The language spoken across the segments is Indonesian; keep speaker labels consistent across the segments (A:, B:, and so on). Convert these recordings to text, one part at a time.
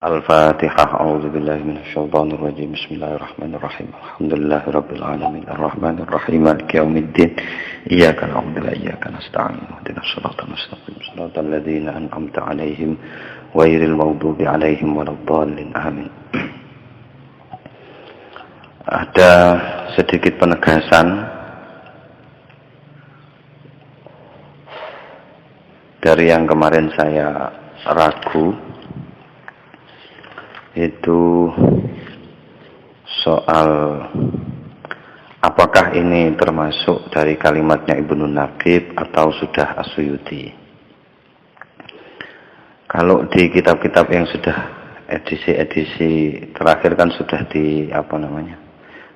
A: Al-Fatihah. A'udzubillahi minasyaitonir rajim. Bismillahirrahmanirrahim. Alhamdulillahirabbil alamin. Arrahmanirrahim. Maliki yaumiddin. Iyyaka na'budu wa iyyaka nasta'in. Ihdinas siratal mustaqim. Shiratal ladzina an'amta 'alaihim ghairil maghdubi 'alaihim waladdallin. Amin. Ada sedikit penegasan dari yang kemarin saya ragu, itu soal apakah ini termasuk dari kalimatnya Ibnu Naqib atau sudah As-Suyuti. Kalau di kitab-kitab yang sudah edisi-edisi terakhir kan sudah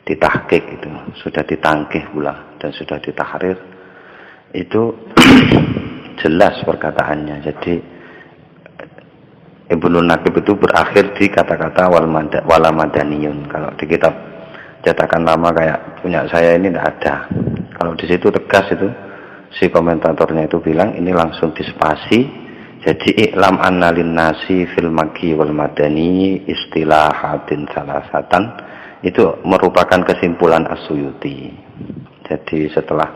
A: ditahqiq, itu sudah ditangkih pula dan sudah ditahrir, itu jelas perkataannya. Jadi Ibnu Naqib itu berakhir di kata-kata wala madaniyun. Kalau di kitab cetakan lama kayak punya saya ini tidak ada. Kalau di situ tegas, itu si komentatornya itu bilang ini langsung dispasi. Jadi i'lam anna linnasi fil makki wal madani istilahatin salasatan, itu merupakan kesimpulan As-Suyuti. Jadi setelah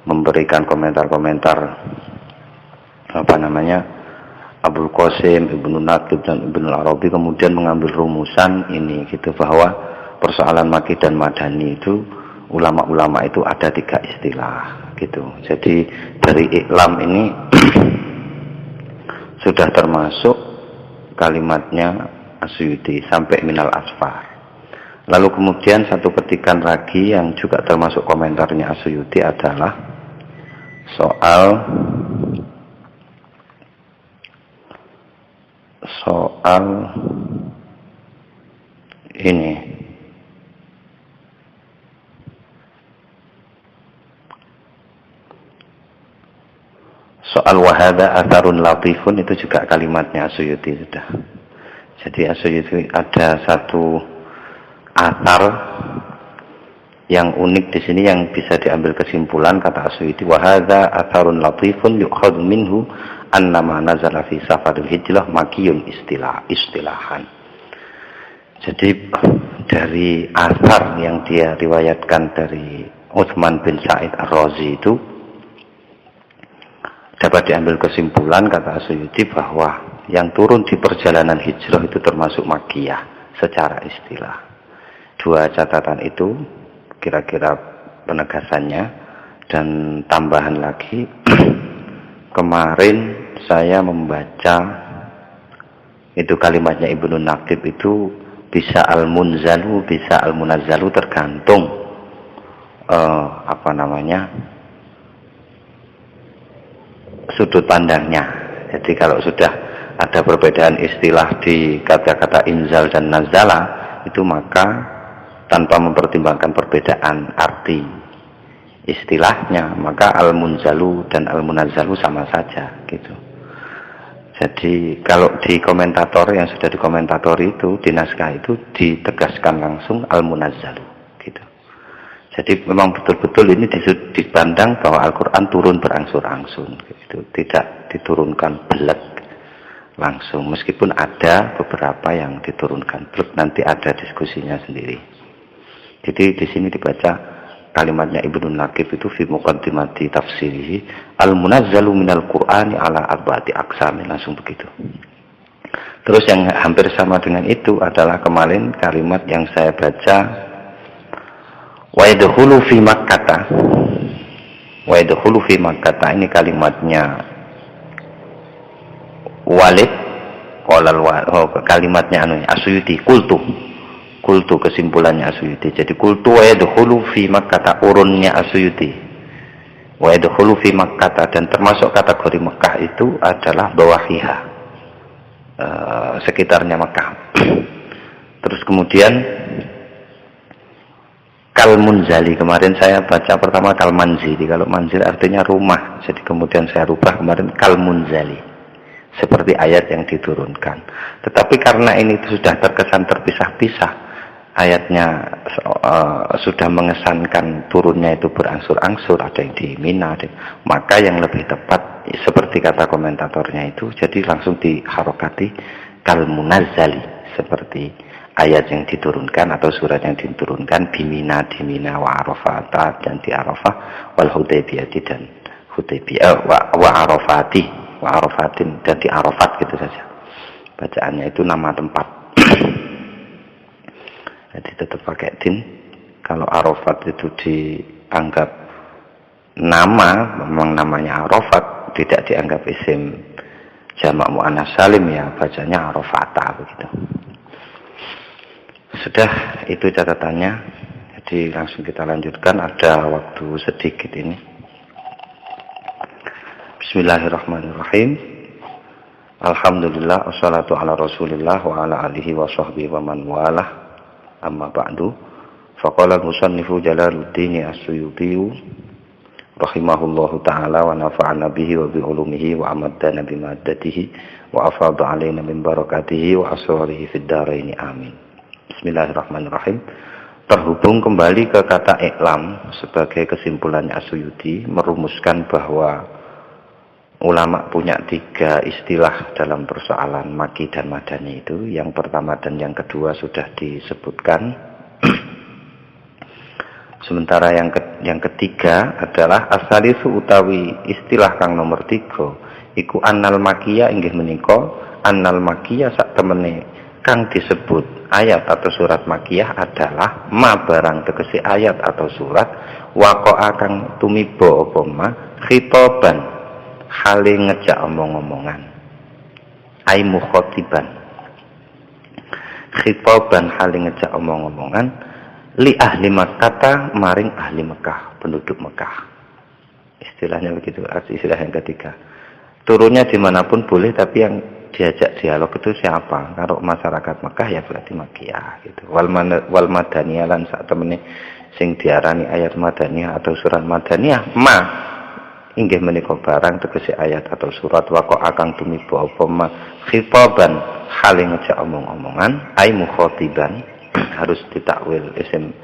A: memberikan komentar-komentar Abul Qasim, Ibnu Naqib dan Ibnu Arabi, kemudian mengambil rumusan ini gitu, bahwa persoalan Makki dan Madani itu ulama-ulama itu ada 3 istilah gitu. Jadi dari iklam ini sudah termasuk kalimatnya As-Suyuti sampai minal asfar. Lalu kemudian satu petikan lagi yang juga termasuk komentarnya As-Suyuti adalah soal ini, soal wahada atharun latifun, itu juga kalimatnya As-Suyuti sudah. Jadi As-Suyuti ada satu athar yang unik di sini yang bisa diambil kesimpulan, kata As-Suyuti, wahada atharun latifun yu'khadhu minhu annama nazala fi safaril hijrah makiyun istilahan. Jadi dari athar yang dia riwayatkan dari Utsman bin Sa'id Ar-Razi itu dapat diambil kesimpulan, kata As-Suyuti, bahwa yang turun di perjalanan hijrah itu termasuk makiyah secara istilah. 2 catatan itu kira-kira penegasannya. Dan tambahan lagi, kemarin saya membaca itu kalimatnya Ibnu Naqib itu bisa al-munzalu, bisa al-munazzalu, tergantung sudut pandangnya. Jadi kalau sudah ada perbedaan istilah di kata-kata inzal dan nazala, itu maka tanpa mempertimbangkan perbedaan arti istilahnya, maka al-munzalu dan al-munazzalu sama saja gitu. Jadi kalau di komentator yang sudah dikomentatori itu, di naskah itu ditegaskan langsung al-munazzalu gitu. Jadi memang betul-betul ini dipandang bahwa Al-Quran turun berangsur-angsur gitu. Tidak diturunkan belek langsung, meskipun ada beberapa yang diturunkan belek, nanti ada diskusinya sendiri. Jadi di sini dibaca kalimatnya Ibnu Naqib itu fi muqaddimati tafsirihi al-munazzalu minal Qur'ani ala arba'ati aqsam, langsung begitu. Terus yang hampir sama dengan itu adalah kemarin kalimat yang saya baca, wa yadkhulu fi makkata. Wa yadkhulu fi makkata ini kalimatnya Walid, kalimatnya As-Suyuti, kultu kesimpulannya As-Suyuti. Jadi kultu wa yadkhulu fi makkata, urunnya As-Suyuti. Wa yadkhulu fi makkata, dan termasuk kategori Mekah itu adalah bawahiha, sekitarnya Mekah. Terus kemudian Kal-Munzali, kemarin saya baca pertama Kal-Manzili. Kalau manzil artinya rumah, jadi kemudian saya rubah kemarin Kal-Munzali, seperti ayat yang diturunkan. Tetapi karena ini sudah terkesan terpisah-pisah, ayatnya sudah mengesankan turunnya itu berangsur-angsur, ada yang di Mina, maka yang lebih tepat seperti kata komentatornya itu, jadi langsung diharokati kal munazzali, seperti ayat yang diturunkan atau surat yang diturunkan bimina di Mina wa Arafata dan di Arafah wal Hudaybiyah dan Hudaybiyah wa Arafati wa Arafatin dan di Arafat, gitu saja bacaannya. Itu nama tempat. Jadi tetap pakai din. Kalau Arafat itu dianggap nama, memang namanya Arafat, tidak dianggap isim jamak muannas salim, ya bacanya Arafata begitu. Sudah, itu catatannya. Jadi langsung kita lanjutkan, ada waktu sedikit ini. Bismillahirrahmanirrahim. Alhamdulillah wassalatu ala Rasulillah wa ala alihi wa sahbihi wa man walah. Amma ba'du. Faqala al-musannifu Jalaluddin As-Suyuti rahimahullahu ta'ala wa nafa'ana bihi wa bi ulumihi wa amaddana bi maddatihi wa afadha alaina min barakatihi wa asrarihi fid dharain amin. Bismillahirrahmanirrahim. Terhubung kembali ke kata iklam sebagai kesimpulannya As-Suyuti, merumuskan bahwa ulama punya 3 istilah dalam persoalan maki dan madani itu. Yang pertama dan yang kedua sudah disebutkan. Sementara yang ketiga adalah asalisu utawi istilah kang nomor 3 iku annal makiyah, inggih menika annal makiyah sak temene kang disebut ayat atau surat makiyah adalah ma barang tegese ayat atau surat waqa'a kang tumiba apa ma khitaban hale ngejak omong-omongan ai mukhatiban khitaban hale ngejak omong-omongan li ahli Makkah maring ahli Mekah, penduduk Mekah. Istilahnya begitu, istilah yang ketiga. Turunnya dimanapun boleh, tapi yang diajak dialog itu siapa? Kalau masyarakat Mekah ya berarti Makiyah gitu. Wal madaniyah lan sak temene sing diarani ayat madaniyah atau surat madaniyah ma inggih menika barang tegese ayat atau surat waqo akang tumiba apa ma khitaban hale ngejak omong-omongan ai mukhatiban, harus ditakwil isim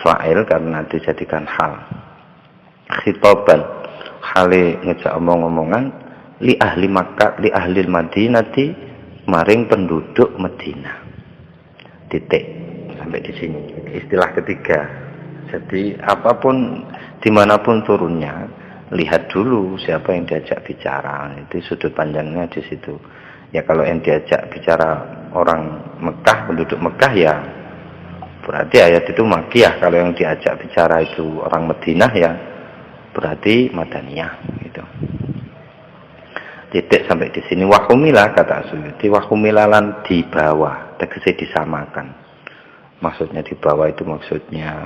A: fa'il karena dijadikan hal. Khitaban hale ngejak omong-omongan li ahli Makkah li ahli Madinati maring penduduk Madinah. Titik sampai di sini. Istilah ketiga. Jadi apapun dimanapun turunnya, lihat dulu siapa yang diajak bicara. Itu sudut pandangnya di situ. Ya kalau yang diajak bicara orang Mekah, penduduk Mekah, ya berarti ayat itu Makiyah. Kalau yang diajak bicara itu orang Madinah, ya berarti Madaniyah gitu. Titik sampai di sini. Wahumila kata Suyuti, wahumila lan di bawah, tegese disamakan. Maksudnya di bawah itu maksudnya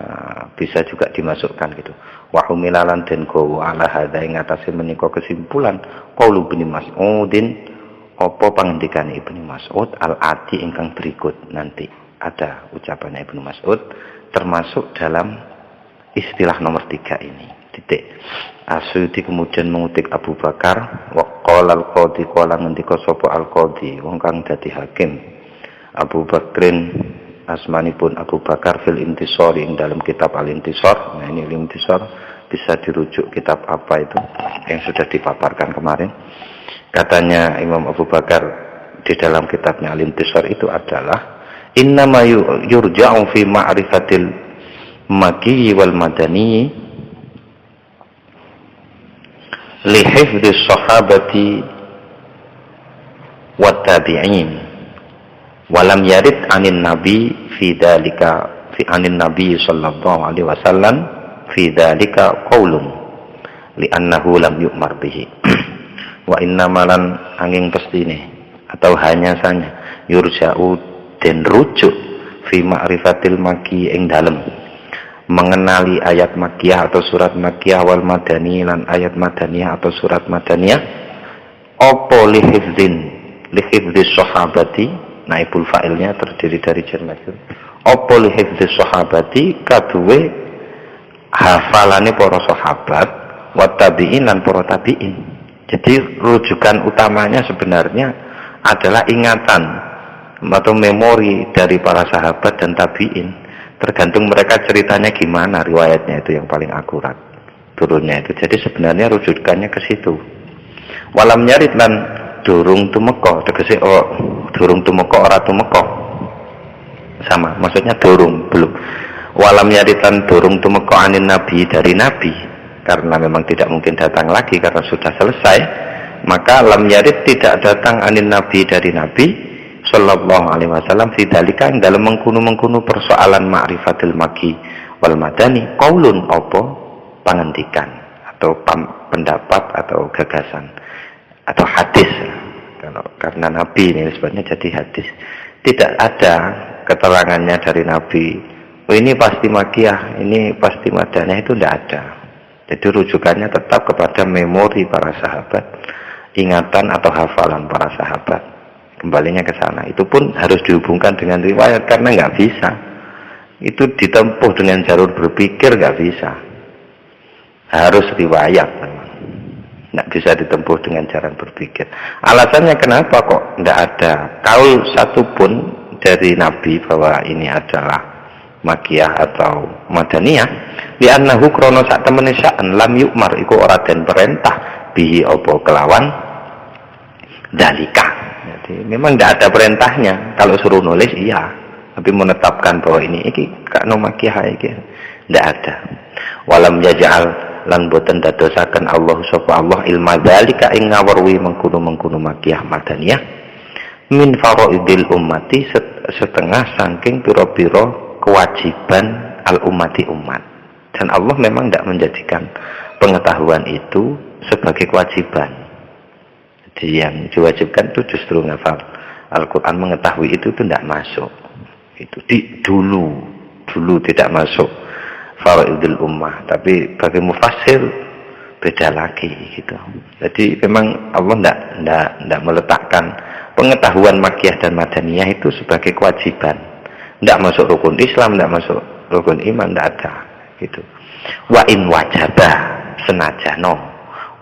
A: bisa juga dimasukkan gitu. Wahumila lan den gowo ala hadza ing atase menika kesimpulan qaulu Ibnu Mas'udin apa pangendikane Ibnu Mas'ud al-ati ingkang berikut. Nanti ada ucapan Ibnu Mas'ud termasuk dalam istilah nomor 3 ini. Titik. As-Suyuti kemudian mengutip Abu Bakar wa qala al-qadhi qala ngendika sapa al-qadhi wong kang dadi hakim Abu Bakrin asmanipun Abu Bakar fil intisari ing dalam kitab al-intisar. Nah ini al-intisar bisa dirujuk kitab apa itu yang sudah dipaparkan kemarin. Katanya Imam Abu Bakar di dalam kitabnya Al-Intisar itu adalah innama yurja'u fi ma'rifatil makiyyi wal madani li hifdhis sahabati wat tabi'in wa lam yarid 'anin nabi fi dzalika fi 'anin nabi sallallahu alaihi wasallam fi dzalika qaulun li annahu lam yu'mar bihi wa innamalan angin pestine atau hanya saja yurja'u den rujuk fi ma'rifatil maki ing dalem mengenali ayat makiyah atau surat makiyah wal madani lan ayat madaniyah atau surat madaniyah opo lihifdzis sahabati. Naibul fa'ilnya terdiri dari jar majrur. Opo lihifdzis sahabati kaduwe hafalane para sahabat wa tabi'in lan para tabi'in. Jadi rujukan utamanya sebenarnya adalah ingatan atau memori dari para sahabat dan tabi'in. Tergantung mereka ceritanya gimana, riwayatnya itu yang paling akurat turunnya itu. Jadi sebenarnya rujukannya ke situ. Walam nyarit lan durung tumeka, tegese durung tumeka ora tumeka. Sama, maksudnya durung, belum. Walam yaritan durung tumeka anin nabi, dari nabi, karena memang tidak mungkin datang lagi karena sudah selesai, maka lam yarid tidak datang anin nabi, dari nabi sallallahu alaihi wasallam fidzalika ing dalem mengkono-mengkono persoalan ma'rifatul makki wal madani qaulun apa pangendikan atau pendapat atau gagasan atau hadis. Karena nabi ini sebabnya jadi hadis, tidak ada keterangannya dari nabi, oh ini pasti makiyah, ini pasti madaniyah, itu tidak ada. Jadi rujukannya tetap kepada memori para sahabat, ingatan atau hafalan para sahabat, kembalinya ke sana. Itu pun harus dihubungkan dengan riwayat karena nggak bisa. Itu ditempuh dengan jalur berpikir nggak bisa. Harus riwayat memang. Nggak bisa ditempuh dengan jalan berpikir. Alasannya kenapa kok nggak ada kaul satupun dari Nabi bahwa ini adalah makiyah atau madaniyah? Li'annahu krono sak temene sa'an lam yukmar iku ora den perintah bihi opo kelawan dalika. Jadi memang tidak ada perintahnya. Kalau suruh nulis iya, tapi menetapkan bahwa ini kakno makiyah iki tidak ada. Walam yaj'al lan boten dadosaken Allah sapa Allah ilma dzalika ing ngawerwi mengkono-mengkono makiyah madaniyah min faraidil ummati, setengah saking pira-pira kewajiban al ummati umat. Dan Allah memang tidak menjadikan pengetahuan itu sebagai kewajiban. Jadi yang diwajibkan itu justru ngafal Al-Quran, mengetahui itu tidak masuk. Itu dulu tidak masuk faraidul ummah, tapi bagi mufassir beda lagi gitu. Jadi memang Allah tidak meletakkan pengetahuan makiyah dan madaniyah itu sebagai kewajiban. Tidak masuk rukun Islam, tidak masuk rukun iman, tidak ada gitu. Wa in wajaba senajano,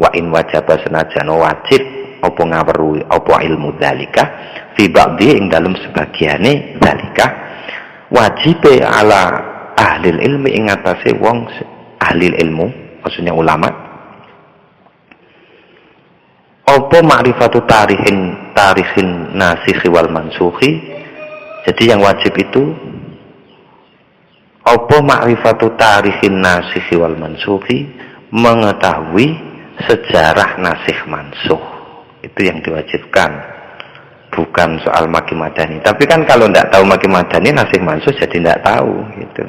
A: wa in wajaba senajano wajib apa ngaweruhi apa ilmu dzalika fi ba'dhi ing dalem sebagiane dzalika wajibe ala ahli ilmi ing atase wong ahli ilmu, maksudnya ulama, apa ma'rifatu tarihin nasikh wal mansukhi. Jadi yang wajib itu apa ma'rifatu tarihin nasikh wal mansukhi, mengetahui sejarah nasikh mansukh. Itu yang diwajibkan, bukan soal maki madani. Tapi kan kalau tidak tahu maki madani, nasikh mansukh jadi tidak tahu gitu.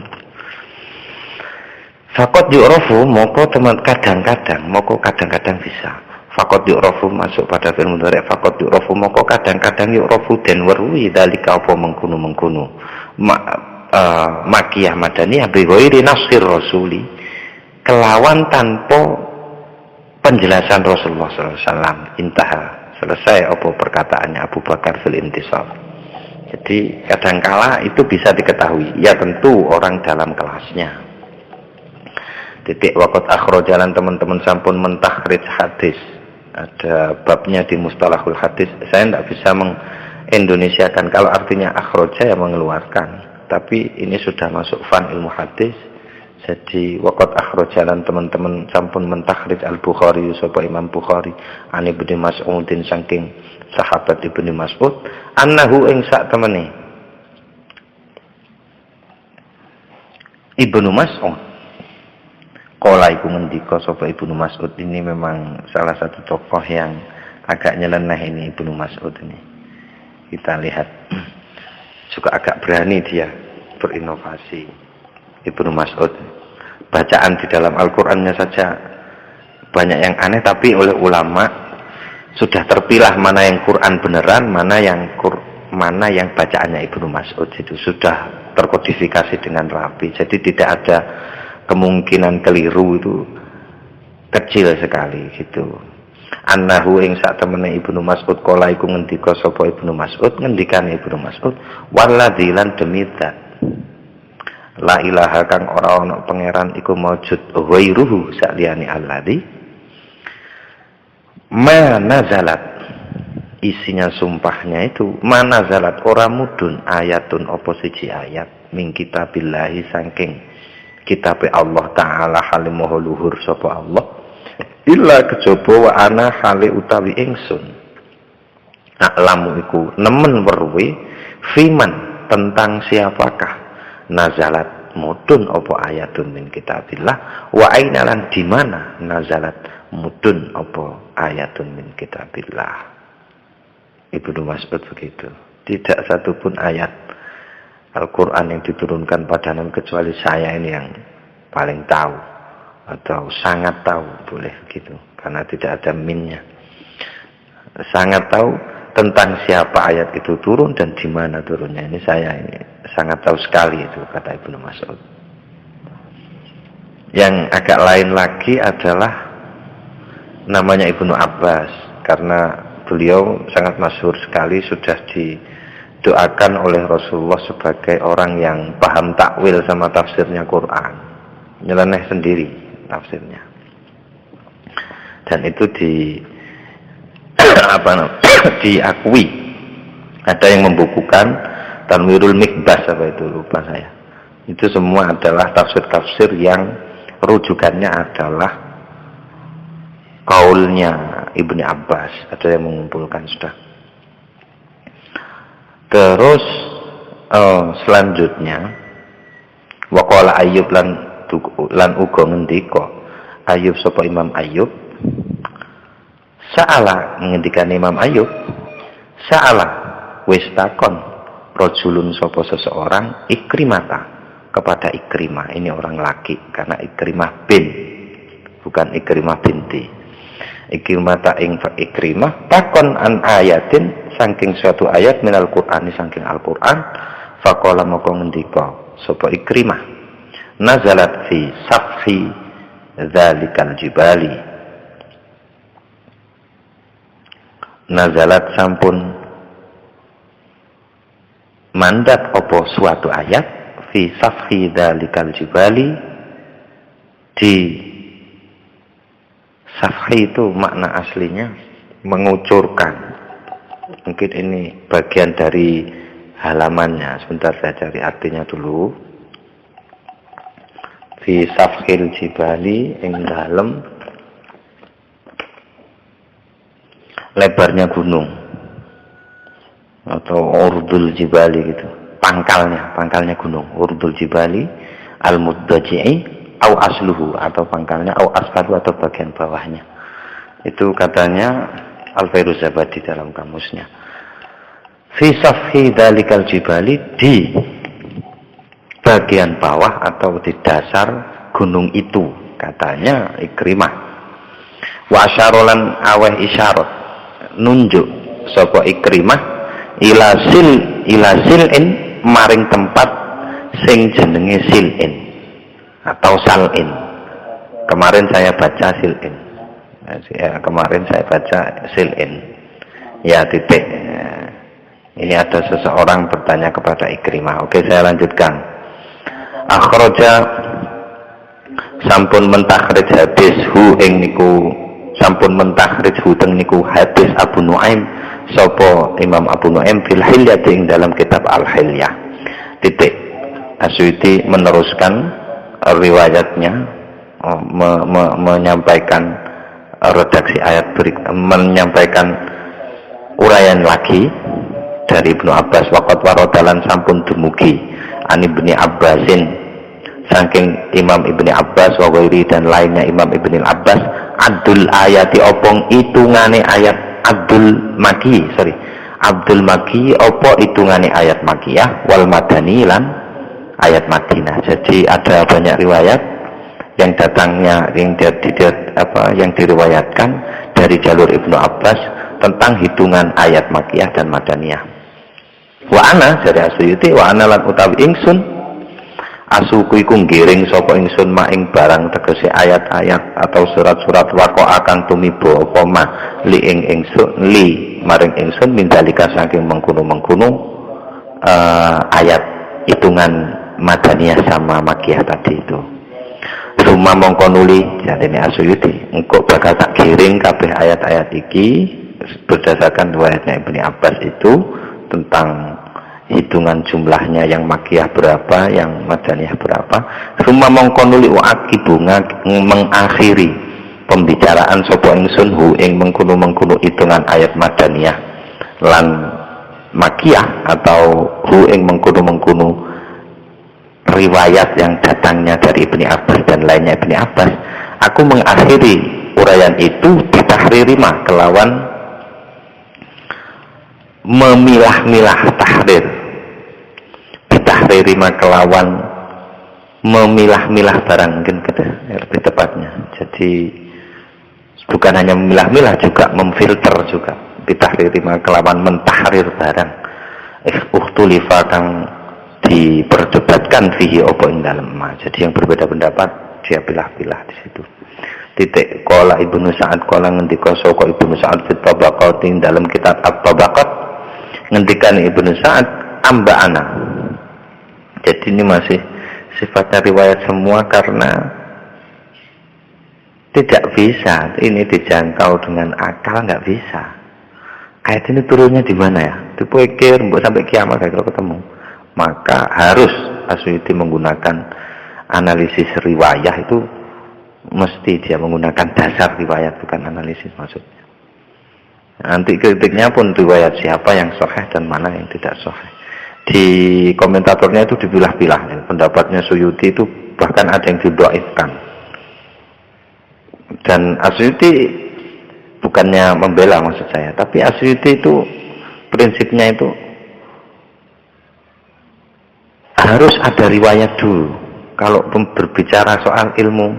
A: Fakot yu'rafu moko teman kadang-kadang bisa. Fakot yu'rafu masuk pada fi'il mudhari'. Fakot yu'rafu moko kadang-kadang yu'rafu den werwi dalika apa mengkono-mengkono makiyah madaniyah bi ghairi nasir rasuli, kelawan tanpa penjelasan Rasulullah SAW. Intah, selesai apa perkataannya Abu Bakar fil intisab. Jadi kadangkala itu bisa diketahui, ya tentu orang dalam kelasnya. Titik waqat akhrajalan teman-teman sampun mentakhrij hadis, ada babnya di mustalahul hadis. Saya tidak bisa mengindonesiakan, kalau artinya akhraja ya mengeluarkan, tapi ini sudah masuk fan ilmu hadis. Jadi waqat akhrajalan teman-teman sampun mentakhrij al-Bukhari sapa Imam Bukhari an Ibnu Mas'udin saking sahabat Ibnu Mas'ud annahu ing sak temene Ibnu Mas'ud kala iku ngendika sapa Ibnu Mas'ud. Ini memang salah satu tokoh yang agak nyeleneh ini Ibnu Mas'ud ini. Kita lihat juga agak berani dia berinovasi Ibnu Mas'ud. Bacaan di dalam Al-Qur'annya saja banyak yang aneh, tapi oleh ulama sudah terpilah mana yang Quran beneran, mana yang bacaannya Ibnu Mas'ud. Itu sudah terkodifikasi dengan rapi. Jadi tidak ada kemungkinan keliru, itu kecil sekali gitu. Annahu ing sak temene Ibnu Mas'ud kala iku ngendika sapa Ibnu Mas'ud, ngendikane Ibnu Mas'ud waladzi lan demi zat la ilaha kang ora ana pangeran iku maujud ghairuhu saliyane alladzi ma nazalat, isinya sumpahnya itu mana zalat ora mudun ayatun apa siji ayat min kitabillahi saking kitabe Allah Ta'ala halimuhu luhur sapa Allah illa kejaba wa ana hale utawi ingsun a'lamu iku nemen weruhe fiman tentang siapakah nazalat mudun apa ayatun min kitabillah wa aina lan di mana nazalat mudun apa ayatun min kitabillah. Ibnu Mas'ud begitu. Tidak satupun ayat Al-Quran yang diturunkan padanan kecuali saya ini yang paling tahu atau sangat tahu, boleh begitu, karena tidak ada minnya. Sangat tahu tentang siapa ayat itu turun dan di mana turunnya. Ini saya ini sangat tahu sekali itu, kata Ibnu Mas'ud. Yang agak lain lagi adalah namanya Ibnu Abbas, karena beliau sangat masyhur sekali, sudah didoakan oleh Rasulullah sebagai orang yang paham takwil sama tafsirnya Quran, nyeleneh sendiri tafsirnya, dan itu diakui. Ada yang membukukan Tanwirul Mikbas, apa itu lupa saya. Itu semua adalah tafsir-tafsir yang rujukannya adalah kaulnya Ibnu Abbas. Ada yang mengumpulkan sudah. Terus selanjutnya waqala Ayyub lan uga ngendika Ayyub sapa Imam Ayyub, sa'ala ngendikan Imam Ayyub, sa'ala wis takon rajulun sapa seseorang Ikrimata kepada Ikrimah. Ini orang laki karena Ikrimah bin, bukan Ikrimah binti. Ikrimata ing Ikrimah takon an ayatin saking suatu ayat minal Qur'ani saking Al-Qur'an, faqala moko ngendika sapa Ikrimah, nazalat fi safhi dzalikal jibali. Nazalat sampun mandat apa suatu ayat fi safhi dzalikal jibali. Di safhi itu makna aslinya mengucurkan. Mungkin ini bagian dari halamannya. Sebentar saya cari artinya dulu. Fi safhil jibali ing dalem lebarnya gunung atau urdul jibali gitu. Pangkalnya gunung. Urdul jibali al-muddaji'i au asluhu atau pangkalnya au asfalu atau bagian bawahnya. Itu katanya Al-Fairuzabadi dalam kamusnya. Fi safhi dzalikal jibali, di bagian bawah atau di dasar gunung itu, katanya Ikrimah. Wa asyarolan aweh isyarat nunjuk sapa Ikrimah ila silin maring tempat sing jenenge silin atau salin. Kemarin saya baca silin. Kemarin saya baca silin. Ya titik. Ini ada seseorang bertanya kepada Ikrimah. Oke, saya lanjutkan. Akhraja sampun mentakhrij hadis hu ing niku, sampun mentakhrij hu teng niku hadis Abu Nuaim sapa Imam Abu Nuaim fil Hilyah ing dalam kitab Al-Hilyah. Titik. Asyuti meneruskan riwayatnya, menyampaikan redaksi ayat menyampaikan uraian lagi dari Ibnu Abbas. Waqat warodalan sampun dumugi an Ibni Abbasin saking Imam Ibni Abbas wa ghairi dan lainnya Imam Ibni Abbas adul ayati opong hitungane ayat Abdul Maki opo hitungane ayat Makiyah wal Madani lan ayat Madinah. Jadi ada banyak riwayat yang datangnya yang diriwayatkan dari jalur Ibnu Abbas tentang hitungan ayat Makiyah dan Madaniyah. Wa ana dari Asyuti wa ana lan utawi ingsun asuku iku ngiring sapa ingsun maing barang tegese ayat-ayat atau surat-surat waqo akan tumiba apa ma li ing ingsun li maring ingsun mindalika saking mengkono-mengkono ayat hitungan Madaniyah sama Makiyah tadi itu. Rumah mongko nuli jatine Asyuti engko bakal tak giring kabeh ayat-ayat iki berdasarkan riwayatnya Ibnu Abbas itu tentang hitungan jumlahnya, yang Makiyah berapa, yang Madaniyah berapa. Rumah mongko nuli akibu mengakhiri pembicaraan sapa ingsun hu ing mengkono-mengkono hitungan ayat Madaniyah lan makiyah atau hu ing mengkono-mengkono riwayat yang datangnya dari Ibni Abbas dan lainnya Ibni Abbas, aku mengakhiri uraian itu ditahrir mah kelawan memilah-milah tahrir, ditahrir mah kelawan memilah-milah barang, mungkin lebih tepatnya. Jadi bukan hanya memilah-milah, juga memfilter juga, ditahrir mah kelawan mentahrir barang ukhtulifa kang diperdebatkan fihi opo ing dalem ma. Jadi yang berbeda pendapat dia pilah-pilah di situ. Titik qala Ibnu Sa'ad qala ngendika saka Ibnu Sa'ad fit tabaqat ing dalam kitab At-Tabaqat, ngendikan Ibnu Sa'ad amba'ana. Jadi ini masih sifatnya riwayat semua karena tidak bisa ini dijangkau dengan akal, nggak bisa. Ayat ini turunnya di mana ya? Dipikir sampai kiamat kalau ketemu. Maka harus Asy'uti menggunakan analisis riwayah, itu mesti dia menggunakan dasar riwayat, bukan analisis maksudnya. Nanti kritiknya pun riwayat siapa yang sahih dan mana yang tidak sahih. Di komentatornya itu dipilah-pilah. Pendapatnya Suyuti itu bahkan ada yang didhaifkan. Dan Asy'uti bukannya membela maksud saya, tapi Asy'uti itu prinsipnya itu harus ada riwayat dulu. Kalau berbicara soal ilmu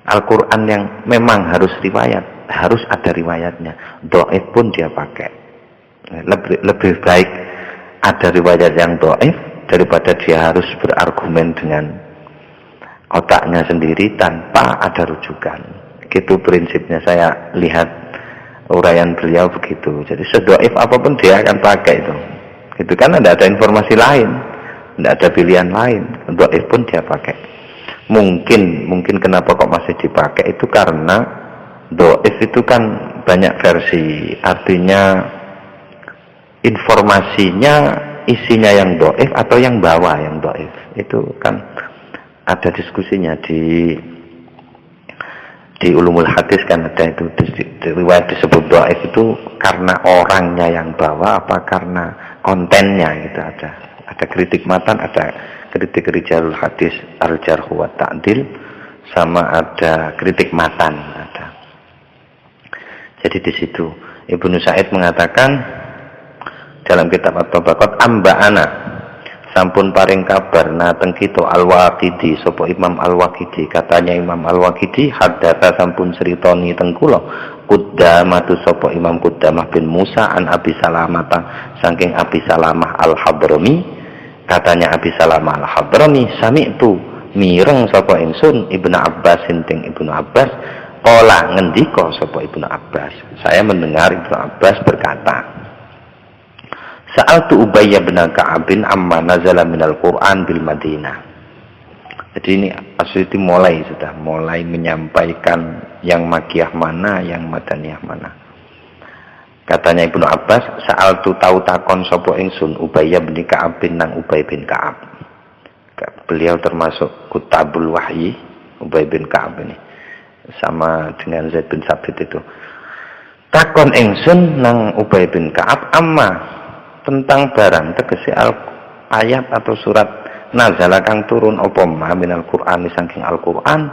A: Al-Quran yang memang harus riwayat, harus ada riwayatnya. Dhaif pun dia pakai. Lebih baik ada riwayat yang dhaif daripada dia harus berargumen dengan otaknya sendiri tanpa ada rujukan. Gitu prinsipnya, saya lihat uraian beliau begitu. Jadi sedhaif apapun dia akan pakai itu. Gitu kan, ada informasi lain, tidak ada pilihan lain. Dhaif pun dia pakai. Mungkin kenapa kok masih dipakai itu karena dhaif itu kan banyak versi, artinya informasinya isinya yang dhaif atau yang bawah yang dhaif. Itu kan ada diskusinya di ulumul hadis kan, ada itu di riwayat disebut dhaif itu karena orangnya yang bawah apa karena kontennya, gitu. Ada kritik matan, ada kritik rijalul hadis al-jarh wa ta'dil, sama ada kritik matan ada. Jadi di situ Ibnu Sa'id mengatakan dalam kitab At-Tabaqat, amba'ana sampun paring kabar nateng kita Al-Waqidi sapa Imam Al-Waqidi. Katanya Imam Al-Waqidi hadatsa sampun critani teng kula Qudamah sapa Imam Qudamah bin Musa an Abi Salamah saking Abi Salamah Al-Hadrami. Katanya Abi Salamah Al-Hadrami, sami'tu mireng sapa ingsun Ibnu Abbas sinting Ibnu Abbas qala ngendika sapa Ibnu Abbas, saya mendengar Ibnu Abbas berkata, Sa'altu Ubay bin Ka'abin amma nazala minal Qur'an bil Madinah. Jadi ini Asy'uti sudah mulai menyampaikan yang makiyah mana, yang madaniyah mana. Katanya Ibnu Abbas, Sa'altu tahu takon sapa ingsun Ubay bin Ka'abin nang Ubay bin Ka'ab. Beliau termasuk kutabul wahyi, Ubay bin Ka'ab ini. Sama dengan Zaid bin Sabit itu. Takon ingsun nang Ubay bin Ka'ab amma tentang barang tegese ayat atau surat nazala kang turun apa ma minal Qur'an saking Al-Qur'an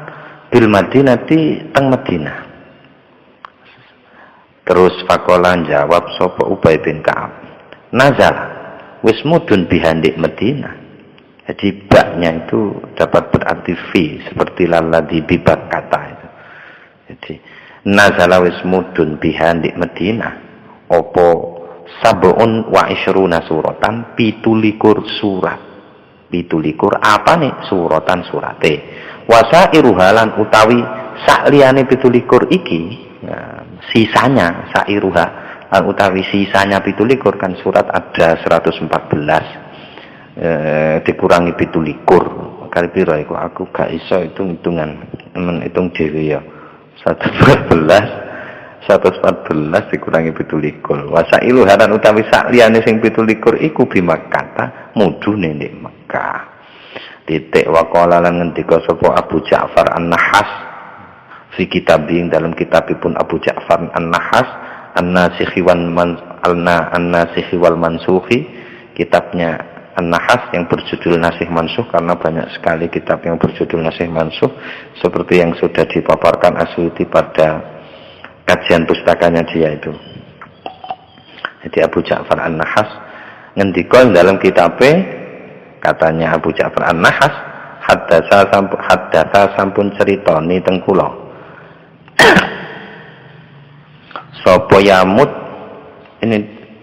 A: bil Madinati teng Madinah. Terus faqala jawab sapa Ubay bin Ka'ab, nazala wis mudun bihandik Madinah. Jadi baknya itu dapat berarti fi, seperti lalladzi bibak kata itu. Jadi nazala wis mudun bihandik Madinah apa sab'un wa isyruna suratan, 17 surat. 17 apa nih? Suratan surate. Wasairuha lan utawi sakliyane 17 iki, sisanya sairuha lan utawi sisanya 17 kan surat ada 114. Dikurangi 17 kali piro iku aku gak iso hitung-hitungan, men hitung dhewe ya. 114 dikurangi 17. Wasailu haran utawi sakliyane sing 17 iku bimakata mudune ning Mekah. Titik waqala lan ngendika sapa Abu Ja'far An-Nahas fi kitabing dalam kitabipun Abu Ja'far An-Nahas An-Nasikhi wal Mansukhi, kitabnya An-Nahas yang berjudul Nasikh Mansukh, karena banyak sekali kitab yang berjudul Nasikh Mansukh seperti yang sudah dipaparkan Asyuti pada kajian pustakanya dia itu. Jadi Abu Ja'far An-Nahas ngendika dalam kitabnya, katanya Abu Ja'far An-Nahas, haddasa sampun ceritani teng kula sapa Yamut, ini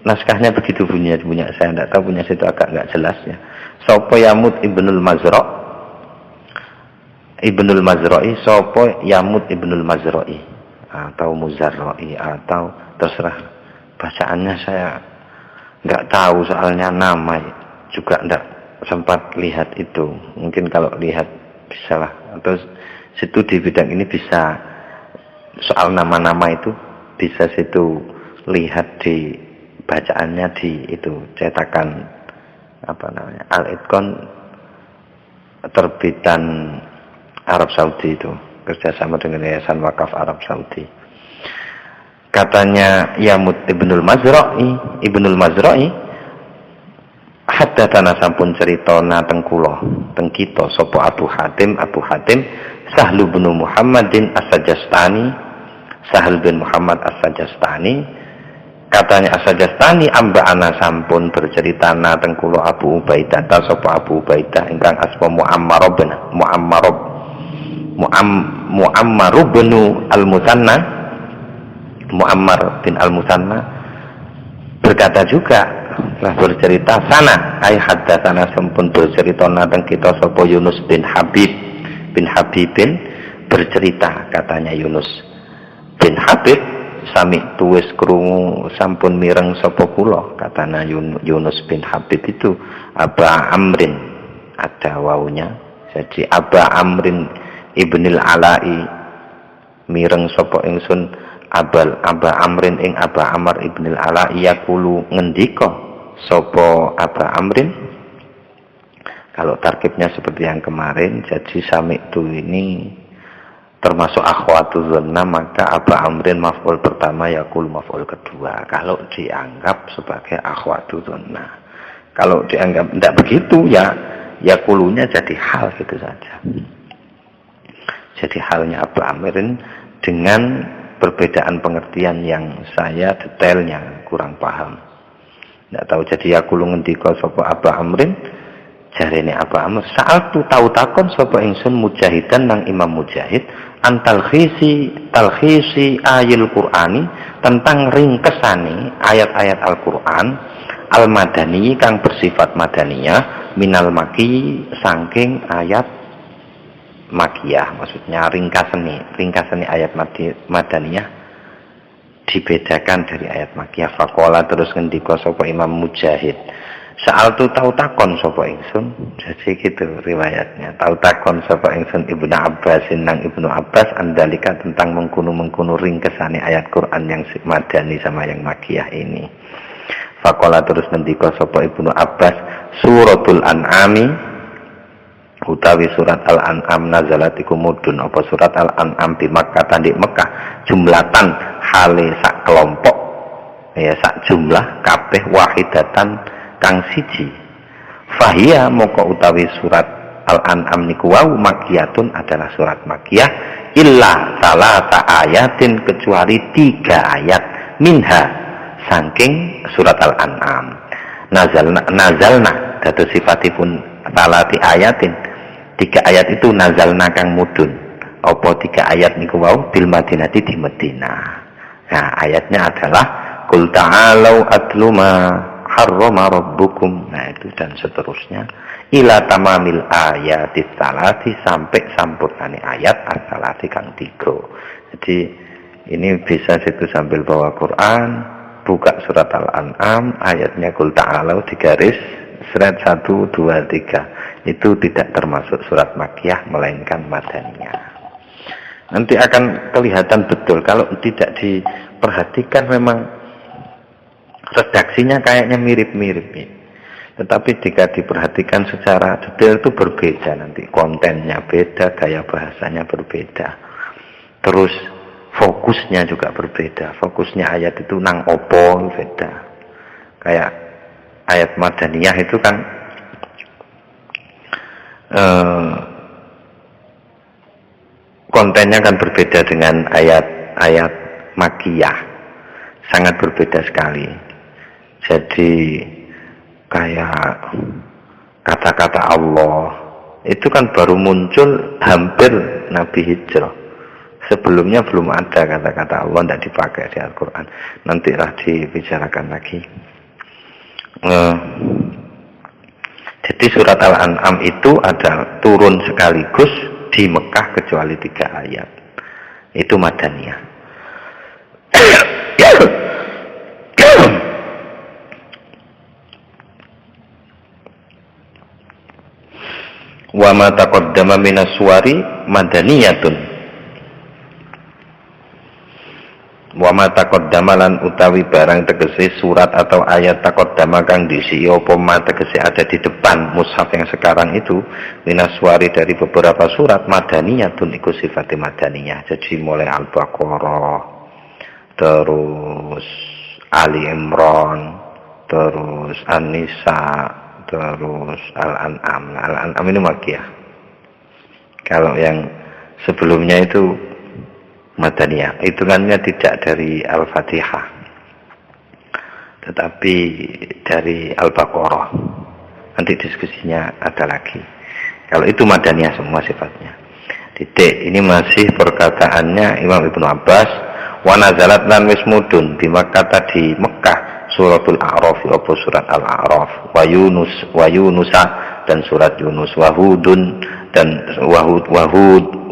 A: naskahnya begitu bunyinya, punya saya tidak tahu, punya situ agak nggak jelas ya. Sopo Yamut Ibnul Mazra'i, Sopo Yamut Ibnul Mazra'i atau Muzarra'i, atau terserah bacaannya, saya nggak tahu soalnya nama juga nggak sempat lihat itu. Mungkin kalau lihat bisa lah, atau situ di bidang ini bisa soal nama-nama itu bisa situ lihat di bacaannya di itu cetakan apa namanya Al-Itqan terbitan Arab Saudi, itu kerjasama dengan Yayasan Wakaf Arab Saudi. Katanya Yamut Ibnul Mazra'i haddatsana sampun ceritana teng kula teng kita sapa Abu Hatim Sahlu bin Muhammadin As-Sajastani, Sahal bin Muhammad As-Sajastani. Katanya As-Sajastani amba'ana sampun bercerita teng kula Abu Ubaidah sapa Abu Ubaidah ingkang asma Muammar bin Al-Musanna, Muammar bin Al-Musanna berkata juga telah bercerita sana ay haddatsana sampun bercerita teng kita sapa Yunus bin Habibin bercerita, katanya Yunus bin Habib sami tuwis krungu sampun mireng sapa kula, katana Yunus bin Habib itu Aba Amrin, ada waunya, jadi Aba Amrin Ibnil Ala'i mireng sapa ingsun Aba Amrin ing Aba Amr Ibnil Ala'i yaqulu ngendika sapa Aba Amrin. Kalau tarkibnya seperti yang kemarin, jadi sami tu ini termasuk akhwatu dzanna, maka Aba Amrin maf'ul pertama, yaqul maf'ul kedua kalau dianggap sebagai akhwatu dzanna. Kalau dianggap tidak begitu, ya yaqulunya jadi hal gitu saja. Jadi halnya Aba Amrin dengan perbedaan pengertian yang saya detailnya kurang paham, tidak tahu. Jadi yaqulu ngendika sapa Aba Amrin, jarene Aba Amr sa'altu tau takon sapa ingsun Mujahidan nang Imam Mujahid talkhisi ayil Qur'ani, tentang ringkesani ayat-ayat Al-Qur'an al-madani kang bersifat madaniyah minal maki saking ayat makiyah, maksudnya ringkasani ayat madaniyah dibedakan dari ayat makiyah. Faqala terus ngendika sapa Imam Mujahid, Sa'al tu tahu takon sapa ingsun, jadi gitu riwayatnya. Tahu takon sapa ingsun Ibnu Abbas nang Ibnu Abbas andalika tentang mengkuno ringkesane ayat Quran yang madani sama yang makiyah ini. Faqala terus ngendika sapa Ibnu Abbas, suratul An'ami utawi surat Al-An'am nazalat iku mudun apa surat Al-An'am di Makkah di Mekah jumlatan hale sak kelompok ya sak jumlah kabeh wahidatan kang siji. Fahia moko utawi surat Al-An'am niku wau makiyatun adalah surat makiyah illa salasa ayatin kecuali 3 ayat minha saking surat Al-An'am. Nazalna dados sifatipun salati ayatin 3 ayat itu nazalna kang mudun apa 3 ayat niku wau bil Madinati di Madinah. Nah ayatnya adalah qul ta'alu atlu ma harrama rabbukum, nah itu dan seterusnya ila tamamil ayatis salati sampai sampurnane ayat as-salati kang 3. Jadi ini bisa situ sambil bawa Quran, buka surat Al-An'am, ayatnya qul ta'alu digaris surat 1, 2, 3 itu tidak termasuk surat makiyah melainkan madaniyah. Nanti akan kelihatan betul kalau tidak diperhatikan memang redaksinya kayaknya mirip-mirip ya. Tetapi jika diperhatikan secara detail itu berbeda, nanti kontennya beda, gaya bahasanya berbeda. Terus fokusnya juga berbeda. Fokusnya ayat itu nang opo beda. Kayak ayat Madaniyah itu kan kontennya kan berbeda dengan ayat-ayat Makkiyah, sangat berbeda sekali. Jadi kayak kata-kata Allah itu kan baru muncul hampir Nabi hijrah. Sebelumnya belum ada kata-kata Allah, tidak dipakai di Al-Quran. Nantilah dibicarakan lagi. Jadi surat Al-An'am itu ada turun sekaligus di Mekah kecuali 3 ayat. Itu Madaniyah. Wa ma taqaddama minas suwari madaniyatun. Wa ma taqaddama lan utawi barang tegese surat atau ayat taqaddama kang diisi apa ma tegese ada di depan mushaf yang sekarang itu minas suwari dari beberapa surat madaniyatun iku sifate madaniyah. Jadi mulai Al-Baqarah, terus Ali Imran, terus An-Nisa, terus Al-An'am. Al-An'am ini Makkiyah. Kalau yang sebelumnya itu Madaniyah, hitungannya tidak dari Al-Fatihah, tetapi dari Al-Baqarah. Nanti diskusinya ada lagi. Kalau itu Madaniyah semua sifatnya. Titik, ini masih perkataannya Imam Ibnu Abbas. Wa nazalat lan wis mudun di Makkah di Mekah suratul A'raf apa surat Al-A'raf, wa Yunusa dan surat Yunus, wa Hudun dan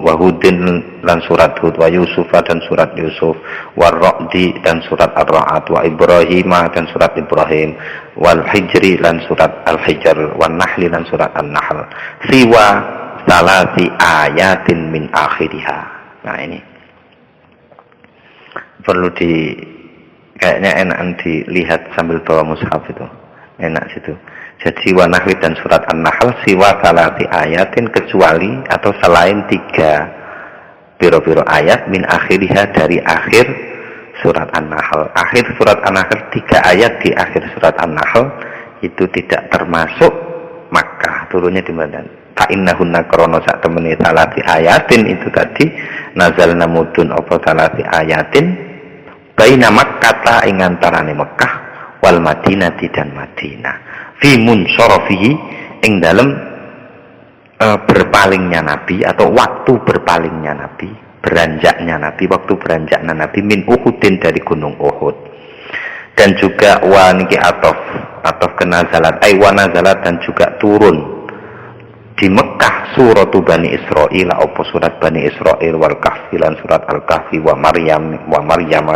A: Wahudin dan surat Hud, wa Yusufa dan surat Yusuf, wa Ra'di dan surat Ar-Ra'd, wa Ibrahima dan surat Ibrahim, wal Hijri dan surat Al-Hijr, wa Nahli dan surat An-Nahl. Siwa salasi ayatin min akhiriha. Nah ini perlu kayaknya enakan dilihat sambil bawa mushaf itu. Enak situ. Jadi wa Nahli dan surat An-Nahl siwa salati ayatin kecuali atau selain 3 biro-biro ayat min akhiriha dari akhir surat An-Nahl. Akhir surat An-Nahl 3 ayat di akhir surat An-Nahl itu tidak termasuk Makkah, turunnya di mana? Fa innahunna krono sak temeni salati ayatin itu tadi nazalna mudun apa salati ayatin baina Makkah ing antarane Mekah wal Madinati dan Madinah. Fi munsarafihi ing dalem berpalingnya Nabi atau waktu berpalingnya Nabi, beranjaknya Nabi, waktu beranjaknya Nabi min Uhudin dari gunung Uhud. Dan juga wa niki atof kenazalat ay wa nazalat dan juga turun di Mekah suratu Bani Israil apa surat Bani Israil wal Kahfi lan surat Al-Kahfi wa Maryam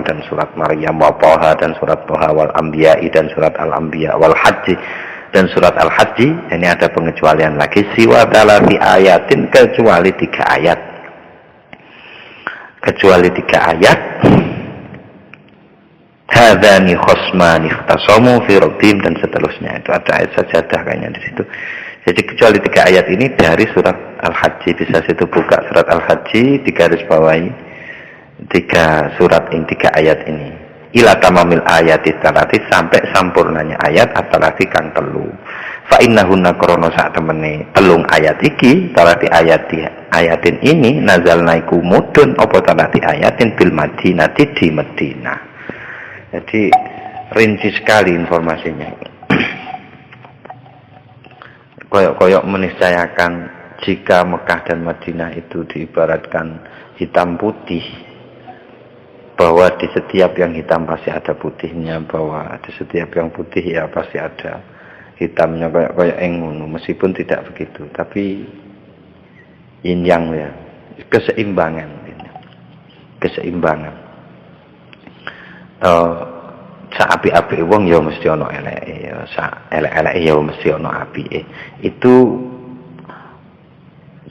A: dan surat Maryam wa Thaha dan surat Thaha wal Anbiya dan surat Al-Anbiya wal Hajj dan surat Al-Hajj. Ini ada pengecualian lagi siwa talati ayatin kecuali 3 ayat. Kecuali 3 ayat. Hadzani khosmani ikhtasamu fi rabbihim dan seterusnya. Itu ada ayat sajadah kayaknya di situ. Jadi kecuali 3 ayat ini dari surat Al-Hajj, bisa situ buka surat Al-Hajj digaris bawahi 3 surat ini 3 ayat ini. Ila tamamil ayati talati sampai sampurnanya ayat atalati kang telu. Fa innahunna krono sak temene telung ayat iki talati ayatin ini nazal naiku mudun apa talati ayatin bil Madinati di Madinah. Jadi rinci sekali informasinya. Koyok meniscayakan jika Mekah dan Madinah itu diibaratkan hitam putih, bahwa di setiap yang hitam pasti ada putihnya, bahwa di setiap yang putih ya pasti ada hitamnya, koyok ngono. Meskipun tidak begitu, tapi yin yang ya, keseimbangan. Sak api-api wong ya mesti ana eleke, ya sak elek-eleke ya mesti ana apike. Itu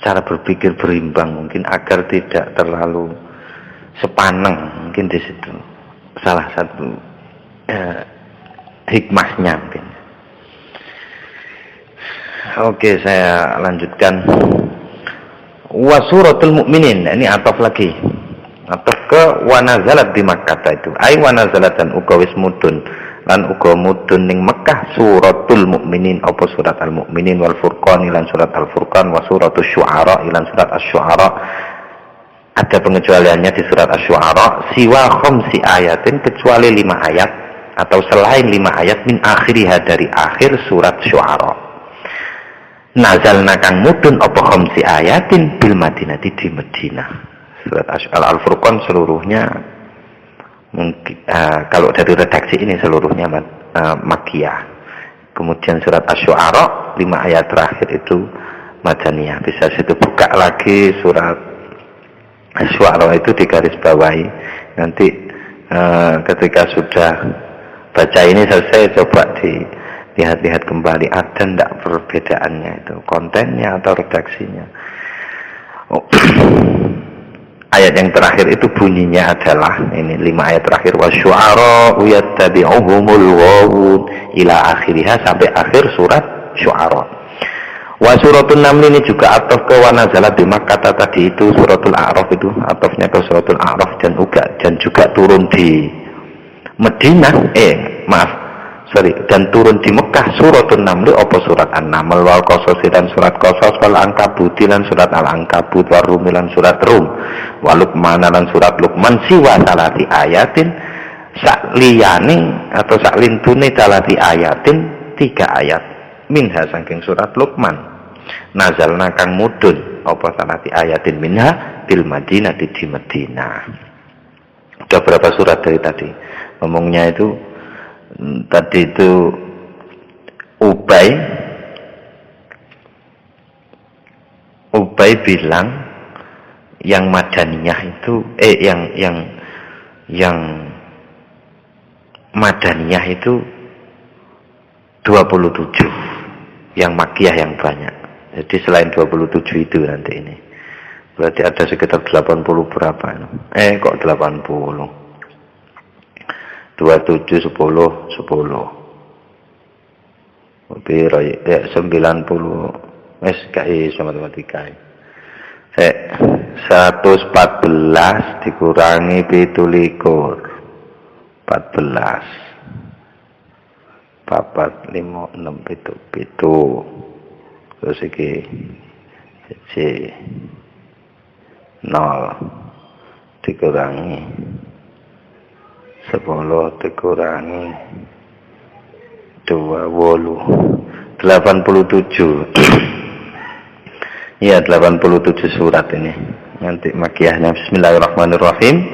A: cara berpikir berimbang mungkin agar tidak terlalu sepaneng, mungkin di situ salah satu hikmahnya mungkin. Oke, saya lanjutkan. Wa suratul Mukminin, ini ataf lagi. atau ke wa nazalat di Makkah itu ai wa nazalat dan uga wis mudun lan uga mudun ning Mekah suratul mukminin apa surat al-mukminin wal furqan lan surat al-furqan wa suratus syu'ara lan surat asy-syu'ara. Ada pengecualiannya di surat asy-syu'ara siwa khamsi ayatin kecuali 5 ayat atau selain 5 ayat min akhiriha dari akhir surat syu'ara. Nazalna kang mudun apa khamsi ayatin bil Madinati di Madinah. Surat al-Furqan seluruhnya mungkin kalau dari redaksi ini seluruhnya Makkiyah. Kemudian surat asy-syu'ara 5 ayat terakhir itu Madaniyah. Bisa situ buka lagi surat asy-syu'ara itu digarisbawahi. Nanti ketika sudah baca ini selesai coba dilihat-lihat kembali ada enggak perbedaannya itu kontennya atau redaksinya. Ayat yang terakhir itu bunyinya adalah ini 5 ayat terakhir wasyu'ara yattabi'uhumul ghawun ila akhiriha sampai akhir surat syu'ara. Wa suratul naml ini juga ataf ke wa nazalat di Makkah tadi itu suratul a'raf itu atafnya ke suratul a'raf dan juga turun di Madinah dan turun di Mekah suratul naml apa surat an-naml wal qasas dan surat qasas wal ankabut dan surat al-ankabut war rum lan surat rum wal luqman lan surat luqman siwa salati ayatin sakliyane atau saklintune salati ayatin 3 ayat minha saking surat luqman nazalna kang mudun apa salati ayatin minha bil Madinah di Madinah. Udah berapa surat dari tadi ngomongnya itu. Tadi itu Ubay bilang yang Madaniyah itu yang Madaniyah itu 27, yang Makkiyah yang banyak. Jadi selain 27 itu nanti ini berarti ada sekitar 80 berapa? Kok 80? 27 10 biro ya 90 sama matematika 114 dikurangi 17 14 papat 5 6 7 terus iki C 0 dikurangi 10 dikurangi 87 ya 87 surat ini nanti Makkiyahnya. Bismillahirrahmanirrahim.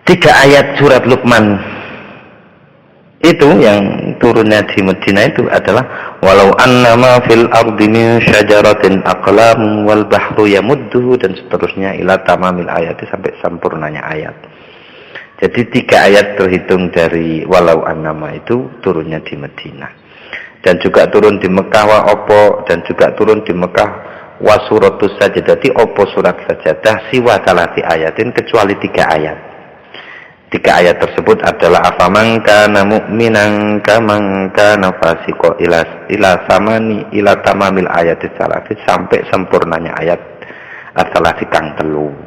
A: 3 ayat surat Luqman itu yang turunnya di Madinah itu adalah walau annama fil ardi min syajaratin aqlam wal bahru yamudduhu dan seterusnya ila tamamil ayat sampai sempurnanya ayat. Jadi 3 ayat terhitung dari walau annama itu turunnya di Madinah. Dan juga turun di Mekah wa opo dan juga turun di Mekah wa suratus sajadati opo surat sajadah siwa talati ayatin kecuali 3 ayat. 3 ayat tersebut adalah afaman kana mu'minan kaman kana fasiqo ila tamamil ayatis salati sampai sempurnanya ayat as-salati kang 3.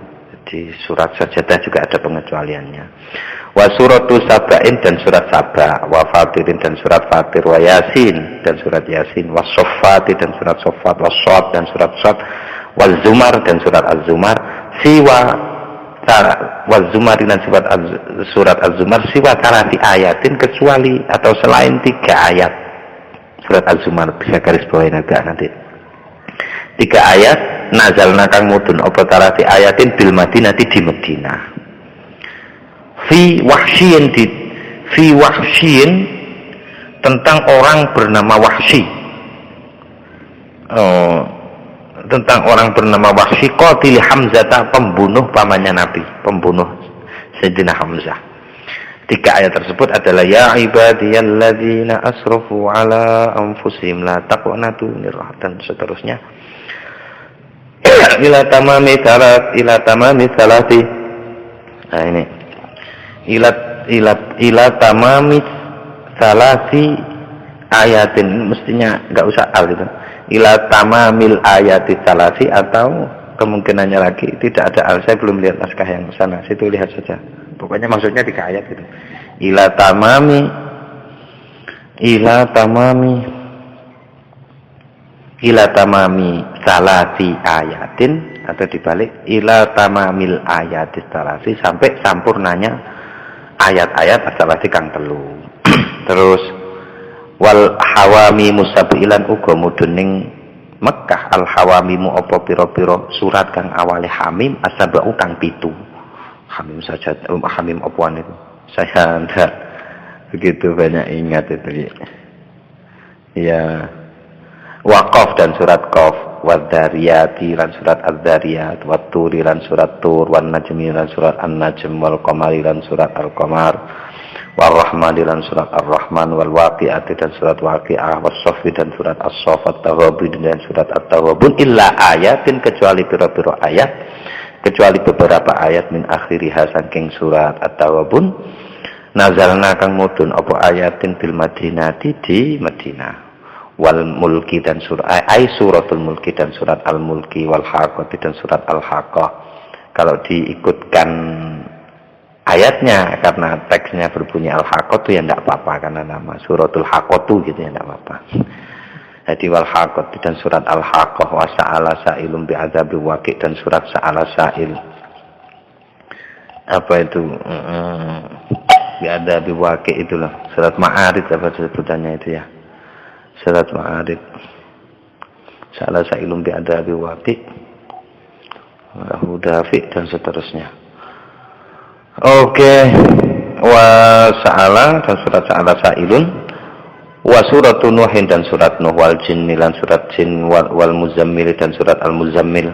A: Di surat sajadah juga ada pengecualiannya. Wa suratu saba'in dan surat Saba, wa fatirin dan surat Fatir, wa yasin dan surat Yasin, wa soffati dan surat Soffat, wa shod dan surat Shod, wa zumar dan surat Az-Zumar, wa zumar dan surat Az-Zumar siwa tarati ayatin kecuali atau selain 3 ayat. Surat Az-Zumar bisa garis bawahin agak nanti. 3 ayat nazalna kang mudun apa tarati ayatin bil Madinati di Madinah. Fi wahsyin tentang orang bernama Wahsy. Tentang orang bernama Wahsy qatil Hamzah, pembunuh pamannya Nabi, pembunuh Sayyidina Hamzah. 3 ayat tersebut adalah ya ibadiyalladzina asrafu ala anfusihim la taqnatu min rahmatillah dan seterusnya. ila tamami salati. Nah ini ila tamami salati ayatin, mestinya enggak usah al itu. Ila tamamil ayati salasi atau kemungkinannya lagi tidak ada saya belum lihat naskah yang sana, situ lihat saja. Pokoknya maksudnya 3 ayat gitu. Ila tamami salasi ayatin, atau dibalik ila tamamil ayatis salasi, sampai sampurnanya ayat-ayat salasi kang telu. Terus wal hawami musabilan uga mudhuning Mekah al hawamimu apa pira-pira surat kang awale hamim asabau kang 7. Hamim saja, hamim apaan itu? Saya tidak begitu banyak ingat itu. Ya. Waqaf dan surat Qaf, wadzariyati lan surat az-zariyat, watturi lan surat tur, wan najmi lan surat an-najm, wal qamari lan surat al-qamar, war-rahmani lan surat ar-rahman, wal waqi'ati dan surat waqi'ah, was-saffi dan surat as-saff, at-taghabun dan surat at-taghabun, illa ayatin kecuali pira-pira ayat, kecuali beberapa ayat min akhiriha saking surat at-taghabun, nazalna kang mudhun apa ayatin bil madinati di Madinah. Wal mulki dan surat suratul mulki dan surat al mulki, wal haqqah dan surat al haqqah. Kalau diikutkan ayatnya karena teksnya berbunyi al haqqah itu ya tidak apa-apa, karena nama suratul haqqah itu gitu ya tidak apa-apa. Jadi wal haqqah dan surat al haqqah, wa sa'ala sa'ilum bi adzabi waqi' dan surat sa'ala sa'il. Apa itu? Bi adzabi waqi' itulah surat Ma'arij apa sebutannya itu ya. Surat Ma'arij, salah sa'ilum bi adabi waqi', hudafi dan seterusnya. Oke. Wa sa'ala dan surat sa'ala sa'ilun, wa suratun Nuhin dan surat Nuh, wal jinni dan surat jin, wal muzammil dan surat al muzammil,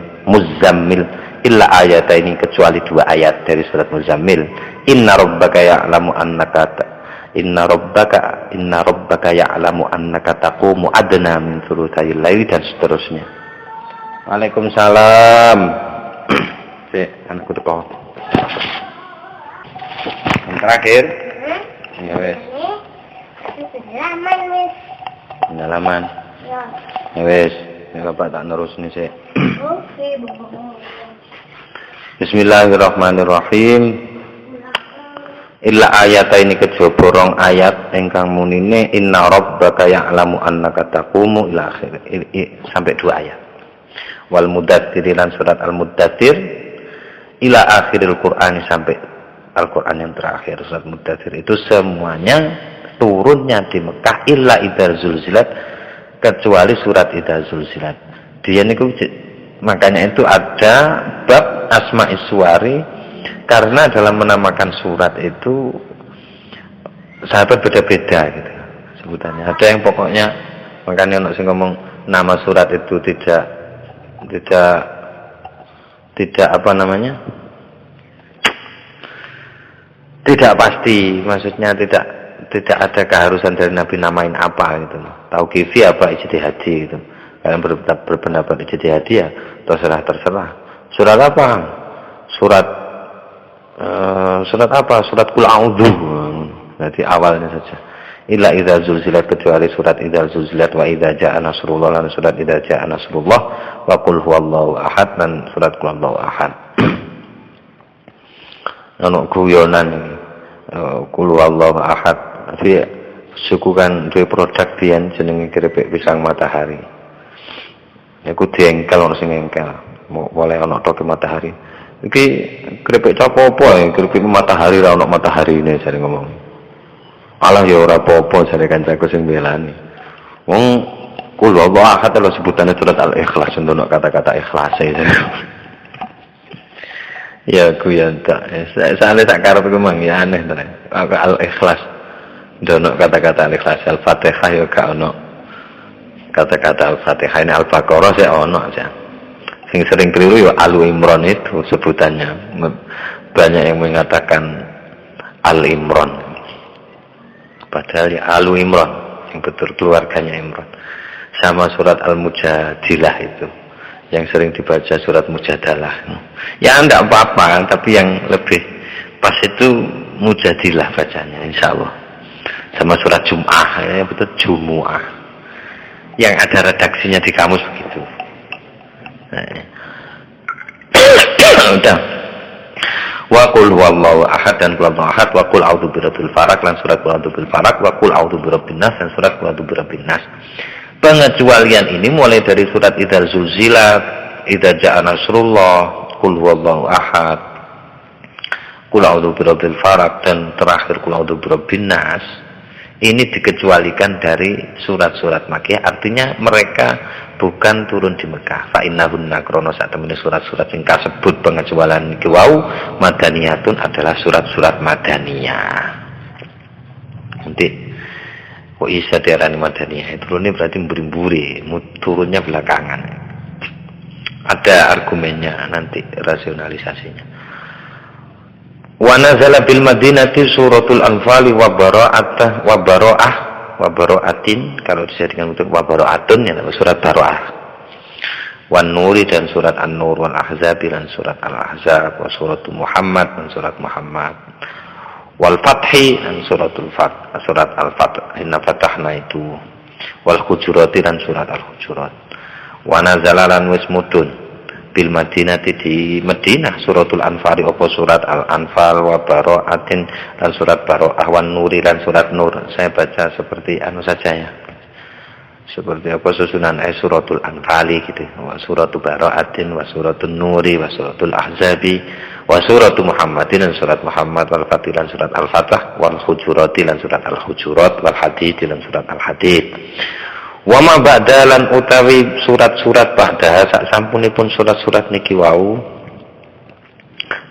A: illa ayataini kecuali 2 ayat dari surat muzammil. Inna rabbaka ya'lamu ya'lamu annaka taqumu adna min thulutsayil laili dan seterusnya. Waalaikumsalam. Anakku teko. Yang terakhir. Ya wes. Pendalaman. Ya wes. Ya Bapak tak nerus nih sih. Oke, Bismillahirrahmanirrahim. Illa ayata ini kejoborong ayat engkang munine inna rabbaka ya'lamu annaka taqumu ila akhir sampai 2 ayat. Wal mudaththir lan surat al mudaththir ila akhiril Qur'an sampai Al-Qur'an yang terakhir. Surat mudaththir itu semuanya turunnya di Mekah illa idza zulzilat, kecuali surat idza zulzilat. Dia niku makanya itu ada bab asma'is suwari. Karena dalam menamakan surat itu sahabat beda-beda gitu sebutannya. Ada yang pokoknya makanya ono sing ngomong nama surat itu tidak apa namanya? Tidak pasti, maksudnya tidak ada keharusan dari Nabi namain apa gitu loh. Tauqifi apa ijtihadi gitu. Kalian berpendapat ijtihadi ya terserah. Surat apa? Surat apa? Surat Qul A'udzu. Nanti awalnya saja. Illa idza zulzilat, kecuali surat idza zulzilat, wa idza jaa nasrullah, dan surat idza jaa nasrullah, wa qul huwallahu ahad, dan surat qul huwallahu ahad. Ono guyonan qul huwallahu ahad. Tapi suku kan duwe produk biyen jenenge keripik pisang matahari. Ya ku diengkel ono sing engkel. Boleh ono toke matahari. Iki keripik apa ya? Keripik matahari ra ono mataharine jare ngomong. Alah ya ora apa-apa jare kancaku sing belani. Wong kula Allah ahad lho sebutane surat Al-Ikhlas untuk kata-kata ikhlas e. Ya ku ya tak. Sale tak karepku mang ya aneh to. Al-Ikhlas. Ndono kata-kata Al-Ikhlas, Al-Fatihah ya gak ono. Kata-kata Al-Fatihah ini Al-Baqarah sih ono aja. Sing sering keliru ya Al-Imran itu sebutannya. Banyak yang mengatakan Al-Imran. Padahal ya Al-Imran yang betul keluarganya Imran. Sama surat Al-Mujadilah itu yang sering dibaca surat Mujadalah. Ya enggak apa-apa, tapi yang lebih pas itu Mujadilah bacanya insyaallah. Sama surat Jum'ah, ya betul Jumu'ah. Yang ada redaksinya di kamus begitu. Udah. Wa qul huwallahu ahad dan qul huwallahu ahad, wa qul a'udzu birabbil falaq dan surat qul a'udzu birabbil falaq, wa qul a'udzu birabbin nas dan surat qul a'udzu birabbin nas. Pengecualian ini mulai dari surat Idzal Zulzilat, Idza Ja'a Nasrullah, qul huwallahu ahad, qul a'udzu birabbil falaq dan terakhir qul a'udzu birabbin nas. Ini dikecualikan dari surat-surat Makkiyah, artinya mereka bukan turun di Mekah. Fa innahunna krono sak temene surat-surat sing kasebut pengecualian iki wau madaniyatun adalah surat-surat madaniyah. Nanti kok isa diarani madaniyah? Turunnya berarti mburi-mburi, turunnya belakangan. Ada argumennya nanti rasionalisasinya. Wa nazala bil Madinati suratul Anfal wa bara'atah wa bara'ah wa bara'atin, kalau dijadikan untuk wa bara'atun ya surat Bara'ah. Wan Nuri dan surat An-Nur, wal Ahzab dan surat Al-Ahzab, wa suratul Muhammad dan surat Muhammad, wal Fathi dan suratul Fath, surat Al-Fath, inna fatahna itu, wal Hujurat dan surat Al-Hujurat. Wa nazala lan wis mudun bil Madinati di Madinah suratul Anfal apa surat Al-Anfal, wa bara'atin dan surat Bara'ah, wan Nuri dan surat Nur. Saya baca seperti anu saja ya, seperti apa susunan suratul Anfal gitu, wa suratul Bara'atin, wa suratul Nuri, wa suratul Ahzabi, wa suratul Muhammadin dan surat Muhammad, wal Fatih dan surat Al-Fatah, wal Hujurat dan surat Al-Hujurat, wal Hadid dan surat Al-Hadid. Wa ma ba'dalan utawi surat-surat ba'da sak sampunipun surat-surat niki wau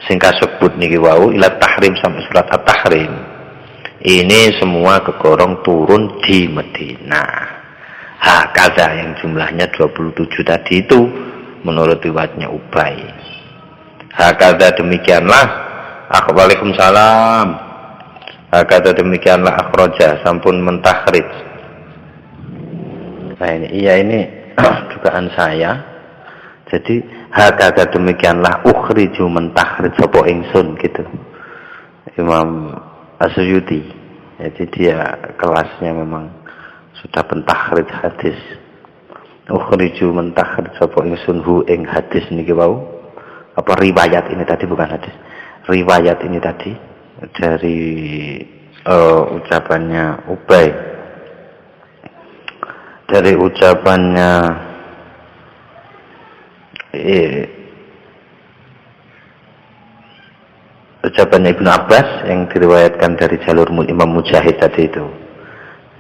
A: sing kasebut niki wau ila tahrim sampai surat at-tahrim. Ini semua kegorong turun di Madinah. Hakaza yang jumlahnya 27 tadi itu menurut riwayatnya Ubay. Hakaza demikianlah Waalaikumsalam. Hakaza demikianlah akhraja sampun mentahrid. Nah ini dugaan saya. Jadi hakata demikianlah ukhriju mentahrid sapa ingsun gitu. Imam Asyuyuti. Jadi dia kelasnya memang sudah pentahrid hadis. Ukhriju mentahrid sapa ingsun hu ing hadis niki wau. Apa riwayat ini tadi, bukan hadis. Riwayat ini tadi dari ucapannya Ubay. Dari ucapannya Ibnu Abbas yang diriwayatkan dari jalur Imam Mujahid tadi itu.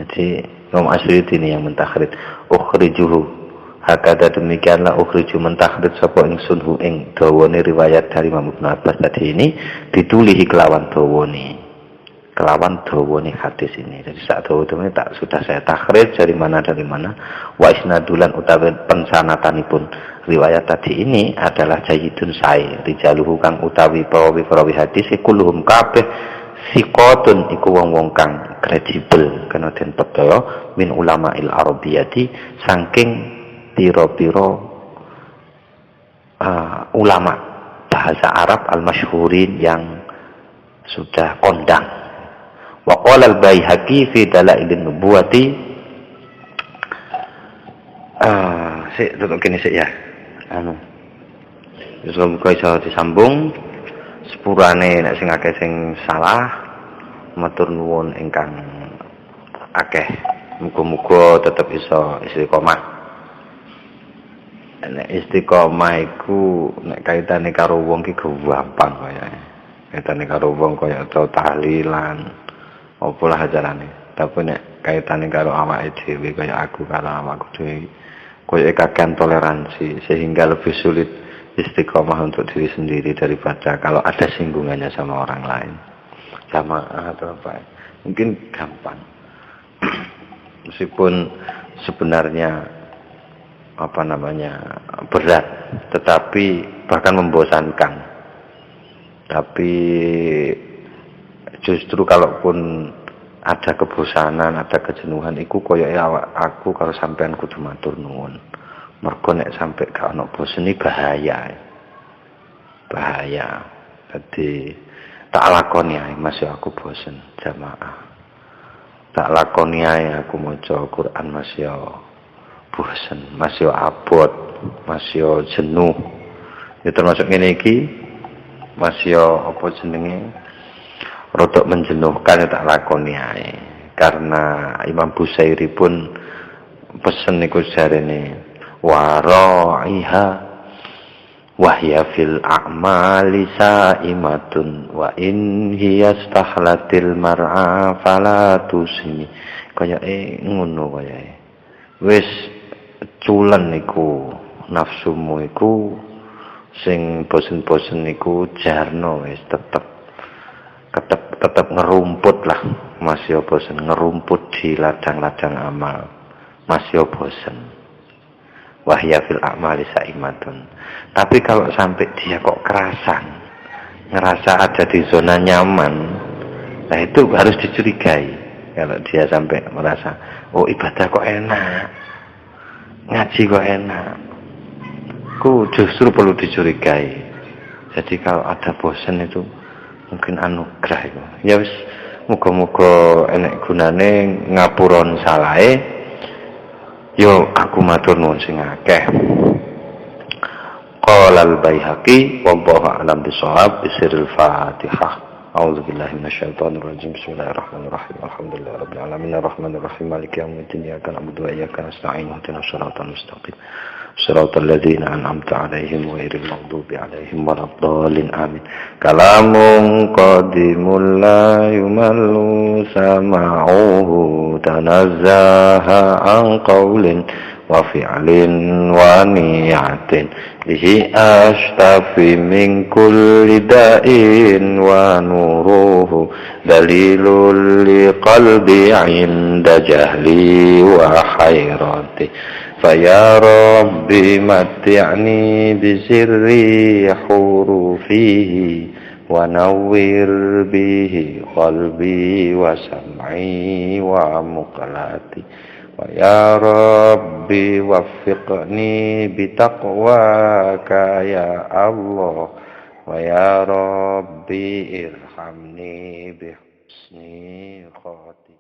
A: Jadi Imam Asyuyuti ini yang mentahrid. Ukhrijuhu hakada demikianlah ukhriju mentahrid sapa ingsun hu ing dawane riwayat dari Imam Ibnu Abbas tadi ini ditulihi kelawan dawane hadis ini. Jadi saat itu tak sudah saya takhrij dari mana wa isnadulan utawi pensanatanipun riwayat tadi ini adalah jayyidun sae rijaluhu kang utawi perawi hadis kulluhum kabeh siqatun iku wong-wong kang kredibel kena den percaya min ulama'il arabiyati saking pira-pira ulama bahasa Arab al-masyhurin yang sudah kondang. Wa qala al-Baihaqi fi Dalailin Nubuwati tutup kene sik ya. Wis muga iso disambung sepurane nek sing akeh sing salah matur nuwun ingkang akeh. Muga-muga tetep iso istiqomah. Nek istiqomah iku nek kaitane karo wong ki gampang kaya. Kaitane karo wong kaya tahlilan opolah ajarane, tapi nek kaitane karo awake dhewe kaya aku karo awakku dhewe koyo kakean toleransi sehingga lebih sulit istiqomah untuk diri sendiri daripada kalau ada singgungannya sama orang lain, jamaah atau apa, mungkin gampang. Meskipun sebenarnya berat, tetapi bahkan membosankan. Tapi justru kalaupun ada kebosanan, ada kejenuhan, iku koyoke aku kalau sampean kudu matur nuwun. Mergo nek sampe gak ono bosen iki bahaya. Jadi tak lakoni ae Mas aku bosen jamaah. Tak lakoni ae aku maca Quran Mas bosen, Mas abot, Mas jenuh. Ya termasuk ngene iki masih apa jenenge rodok menjenuhkan tak lakoni ae. Karena Imam Busairi pun pesen niku jarene wara'iha wahya fil a'mali sa'imatun wa in hiya stahlatil mar'a fala tusini. Kayake ngono kayake. Wis culen niku nafsumu iku sing bosen-bosen niku jarno wis tetep ngerumput lah, masih bosen ngerumput di ladang-ladang amal, masih bosen. Wahya fil a'mali saimatun. Tapi kalau sampai dia kok kerasan, ngerasa ada di zona nyaman, nah itu harus dicurigai. Kalau dia sampai merasa, oh ibadah kok enak, ngaji kok enak, justru perlu dicurigai. Jadi kalau ada bosan itu mungkin anugerah itu. Ya wis, muga-muga enek gunane ngapuron salahe. Yo aku matur nuwun sing akeh. Qala al-Baihaqi wallahu a'lam bishawab bisirril Fatihah. A'udzu billahi minasyaitonir rajim. Bismillahirrahmanirrahim. Alhamdulillahirabbil alamin arrahmanir rahim maliki yaumiddin iyyaka na'budu wa iyyaka nasta'in ihdinas siratal mustaqim. Shiratal ladzina an'amta 'alaihim ghairil maghdubi 'alaihim waladdallin amin. Kalamun qadimul la yumallu sama'uhu tanazzaha an qawlin wa fi'lin wa niyatin bihi ashtafi min kulli da'in wa nuruhu dalilul liqalbi 'inda jahli wa hayrati faya rabbi matti'ni bisirri hurufihi wa nawwir bihi qalbi wa sam'i wa muqlati ya Rabbi waffiqni bitaqwaka ya Allah wa ya Rabbi irhamni bihusni khati